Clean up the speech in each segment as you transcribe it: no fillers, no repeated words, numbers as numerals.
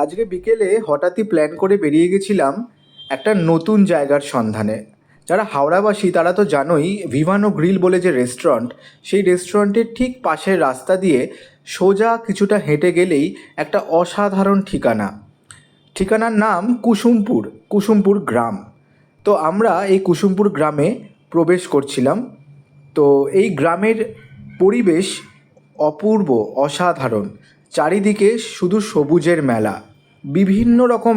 আজকে বিকেলে হঠাৎই প্ল্যান করে বেরিয়ে গেছিলাম একটা নতুন জায়গার সন্ধানে। যারা হাওড়াবাসী তারা তো জানোই, ভিভানো গ্রিল বলে যে রেস্টুরেন্ট, সেই রেস্টুরেন্টের ঠিক পাশের রাস্তা দিয়ে সোজা কিছুটা হেঁটে গেলেই একটা অসাধারণ ঠিকানার নাম কুসুমপুর গ্রাম। তো আমরা এই কুসুমপুর গ্রামে প্রবেশ করছিলাম। তো এই গ্রামের পরিবেশ অপূর্ব, অসাধারণ। চারিদিকে শুধু সবুজের মেলা, বিভিন্ন রকম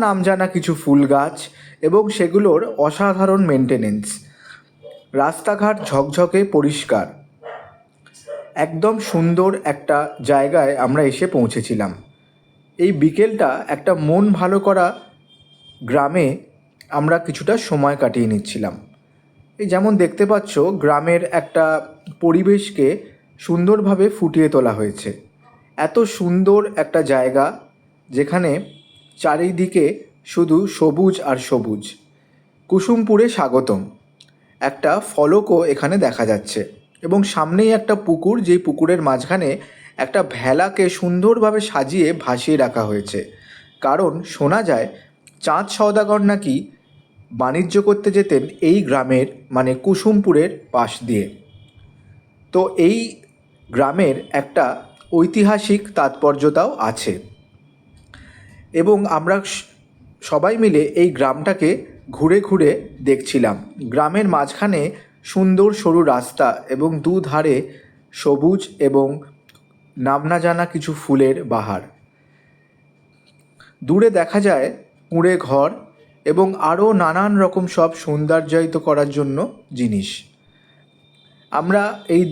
নাম জানা কিছু ফুল গাছ এবং সেগুলোর অসাধারণ মেনটেনেন্স। রাস্তাঘাট ঝকঝকে পরিষ্কার, একদম সুন্দর একটা জায়গায় আমরা এসে পৌঁছেছিলাম। এই বিকেলটা একটা মন ভালো করা গ্রামে আমরা কিছুটা সময় কাটিয়ে নিচ্ছিলাম। এই যেমন দেখতে পাচ্ছ, গ্রামের একটা পরিবেশকে সুন্দরভাবে ফুটিয়ে তোলা হয়েছে। এত সুন্দর একটা জায়গা যেখানে চারিদিকে শুধু সবুজ আর সবুজ। কুসুমপুরে স্বাগতম একটা ফলকও এখানে দেখা যাচ্ছে এবং সামনেই একটা পুকুর, যেই পুকুরের মাঝখানে একটা ভেলাকে সুন্দরভাবে সাজিয়ে ভাসিয়ে রাখা হয়েছে। কারণ শোনা যায় চাঁদ সওদাগর নাকি বাণিজ্য করতে যেতেন এই গ্রামের, মানে কুসুমপুরের পাশ দিয়ে। তো এই গ্রামের একটা ঐতিহাসিক তাৎপর্যতাও আছে এবং আমরা সবাই মিলে এই গ্রামটাকে ঘুরে ঘুরে দেখছিলাম। গ্রামের মাঝখানে সুন্দর সরু রাস্তা এবং দুধারে সবুজ এবং নাম না জানা কিছু ফুলের বাহার। দূরে দেখা যায় কুঁড়ে ঘর এবং আরও নানান রকম সব সৌন্দর্যায়িত করার জন্য জিনিস। আমরা এই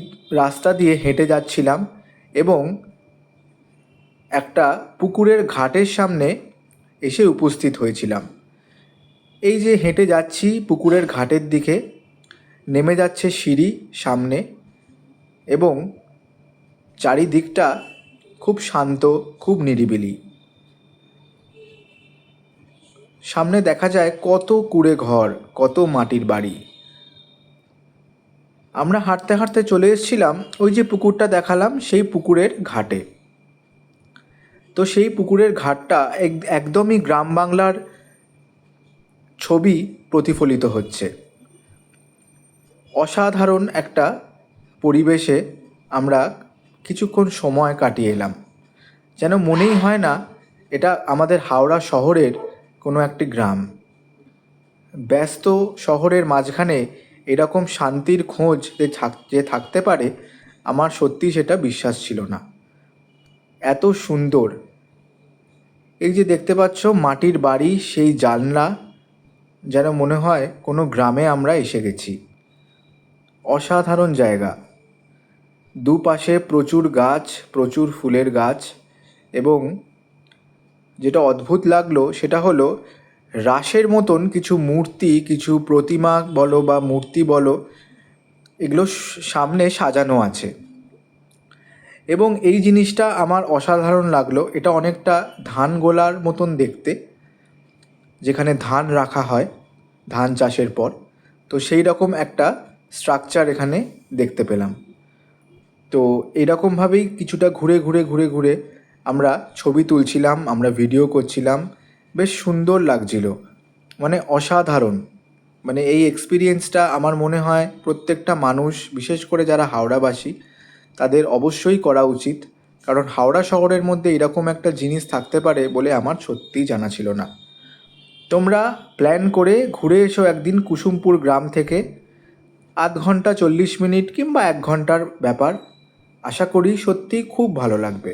রাস্তা দিয়ে হেঁটে যাচ্ছিলাম এবং একটা পুকুরের ঘাটের সামনে এসে উপস্থিত হয়েছিলাম। এই যে হেঁটে যাচ্ছি পুকুরের ঘাটের দিকে, নেমে যাচ্ছে সিঁড়ি সামনে এবং চারিদিকটা খুব শান্ত, খুব নিরিবিলি। সামনে দেখা যায় কত কুঁড়ে ঘর, কত মাটির বাড়ি। আমরা হাঁটতে হাঁটতে চলে এসেছিলাম ওই যে পুকুরটা দেখালাম, সেই পুকুরের ঘাটে। তো সেই পুকুরের ঘাটটা একদমই গ্রাম বাংলার ছবি প্রতিফলিত হচ্ছে। অসাধারণ একটা পরিবেশে আমরা কিছুক্ষণ সময় কাটিয়ে এলাম। যেন মনেই হয় না এটা আমাদের হাওড়া শহরের কোনো একটি গ্রাম। ব্যস্ত শহরের মাঝখানে এরকম শান্তির খোঁজ যে থাকতে পারে, আমার সত্যি সেটা বিশ্বাস ছিল না। এত সুন্দর। এই যে দেখতে পাচ্ছ মাটির বাড়ি, সেই জানলা, যেন মনে হয় কোনো গ্রামে আমরা এসে গেছি। অসাধারণ জায়গা। দুপাশে প্রচুর গাছ, প্রচুর ফুলের গাছ এবং যেটা অদ্ভুত লাগলো সেটা হলো রাসের মতন কিছু মূর্তি, কিছু প্রতিমা বলো বা মূর্তি বলো, এগুলো সামনে সাজানো আছে এবং এই জিনিসটা আমার অসাধারণ লাগলো। এটা অনেকটা ধান গোলার মতন দেখতে, যেখানে ধান রাখা হয় ধান চাষের পর। তো সেই রকম একটা স্ট্রাকচার এখানে দেখতে পেলাম। তো এরকমভাবেই কিছুটা ঘুরে আমরা ছবি তুলছিলাম, আমরা ভিডিও করছিলাম। বেশ সুন্দর লাগছিল, মানে অসাধারণ। মানে এই এক্সপিরিয়েন্সটা আমার মনে হয় প্রত্যেকটা মানুষ, বিশেষ করে যারা হাওড়াবাসী, তাদের অবশ্যই করা উচিত। কারণ হাওড়া শহরের মধ্যে এরকম একটা জিনিস থাকতে পারে বলে আমার সত্যিই জানা ছিল না। তোমরা প্ল্যান করে ঘুরে এসো একদিন কুসুমপুর গ্রাম থেকে। আধ ঘন্টা 40 মিনিট কিংবা 1 ঘন্টার ব্যাপার। আশা করি সত্যিই খুব ভালো লাগবে।